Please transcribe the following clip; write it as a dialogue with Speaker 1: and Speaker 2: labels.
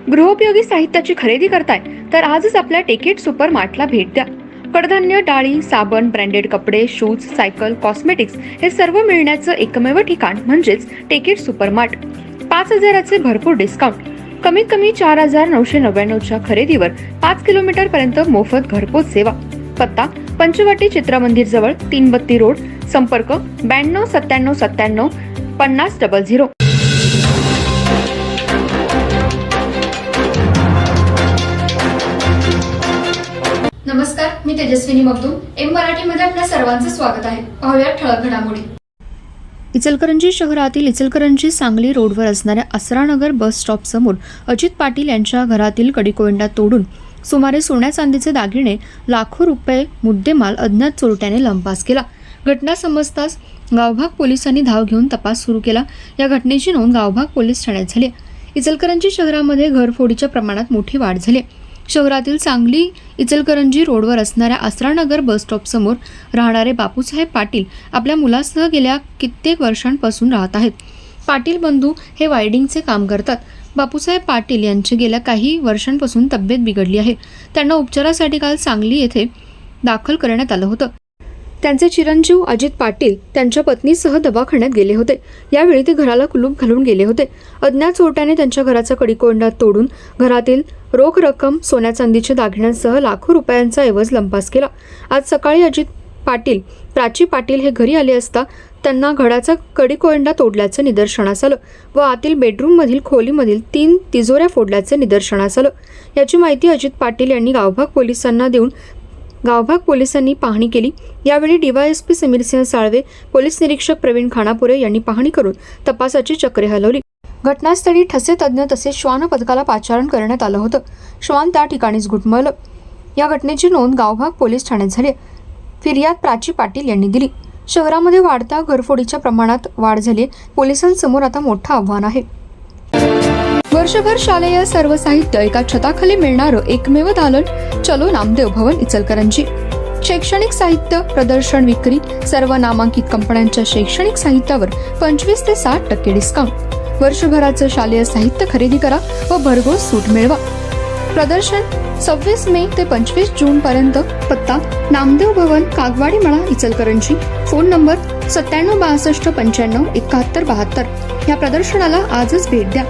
Speaker 1: गृहोपयोगी साहित्याची खरेदी करताय तर आजच आपल्या टेकेट सुपर मार्टला भेट द्या. कडधान्य, डाळी, साबण, ब्रँडेड कपडे, शूज, सायकल, कॉस्मेटिक्स हे सर्व मिळण्याचं एकमेव ठिकाण म्हणजेच टेकेट सुपर मार्ट. 5,000चे भरपूर डिस्काउंट. कमीत कमी 4,999च्या खरेदीवर 5 किलोमीटर पर्यंत मोफत घरपोच सेवा. पत्ता पंचवटी चित्रमंदिर जवळ, 332 रोड. संपर्क 92 97 97 50 00.
Speaker 2: नमस्कार, मी तेजस्विनी मगदूम. एम मराठीमध्ये आपल्या सर्वांचं स्वागत आहे. पाहूया ठळक घडामोडी.
Speaker 3: इचलकरंजी शहरातील इचलकरंजी सांगली रोडवर असणाऱ्या आसरानगर बस स्टॉप समोर अजित पाटील यांच्या घरातील कडीकोंडा तोडून सुमारे सोन्या चांदीचे दागिने, लाखो रुपये मुद्देमाल अज्ञात चोरट्याने लंपास केला. घटना समजताच गावभाग पोलिसांनी धाव घेऊन तपास सुरू केला. या घटनेची नोंद गावभाग पोलीस ठाण्यात झाली. इचलकरंजी शहरामध्ये घरफोडीच्या प्रमाणात मोठी वाढ झाली. शहरातील सांगली इचलकरंजी रोडवर असणाऱ्या आसरानगर बस स्टॉप समोर राहणारे बापूसाहेब पाटील आपल्या मुलासह गेल्या कित्येक वर्षांपासून राहत आहेत. पाटील बंधू हे वायडिंगचे काम करतात. बापूसाहेब पाटील यांची गेल्या काही वर्षांपासून तब्येत बिघडली आहे. त्यांना उपचारासाठी काल सांगली येथे दाखल करण्यात आलं होतं. त्यांचे चिरंजीव अजित पाटील त्यांच्या पत्नीसह दवाखान्यात गेले होते. यावेळी ते घराला कुलूप घालून गेले होते. अज्ञात चोरट्याने त्यांच्या घराचा कडीकोंडा तोडून घरातील रोख रक्कम, सोन्या चांदीच्या दागिन्यांसह लाखो रुपयांचा ऐवज लंपास केला. आज सकाळी अजित पाटील, प्राची पाटील हे घरी आले असता त्यांना घराचा कडीकोंडा तोडल्याचं निदर्शनास आलं व आतील बेडरूममधील खोलीमधील 3 तिजोऱ्या फोडल्याचं निदर्शनास आलं. याची माहिती अजित पाटील यांनी गावभाग पोलिसांना देऊन गावभाग पोलिसांनी पाहणी केली. यावेळी डीवायएसपी समीरसिंह साळवे, पोलीस निरीक्षक प्रवीण खानापुरे यांनी पाहणी करून तपासाची चक्रे हलवली. घटनास्थळी ठसे तज्ज्ञ तसेच श्वान पथकाला पाचारण करण्यात आलं होतं. श्वान त्या ठिकाणीच घुटमळलं. या घटनेची नोंद गावभाग पोलीस ठाण्यात झाली. फिर्याद प्राची पाटील यांनी दिली. शहरामध्ये वाढत्या घरफोडीच्या प्रमाणात वाढ झाली. पोलिसांसमोर आता मोठं आव्हान आहे. वर्षभर शालेय सर्व साहित्य एका छताखाली मिळणारं एकमेव दालन चलो नामदेव भवन इचलकरंजी. शैक्षणिक साहित्य, प्रदर्शन, विक्री, सर्व नामांकित कंपन्यांच्या शैक्षणिक साहित्यावर 25 ते 60% डिस्काउंट. वर्षभराचं शालेय साहित्य खरेदी करा व भरघोस सूट मिळवा. प्रदर्शन 26 मे ते 25 जून पर्यंत. पत्ता नामदेव भवन, कागवाडी मळा, इचलकरंजी. Phone number 97 62 95 71 72. या प्रदर्शनाला आजच भेट द्या.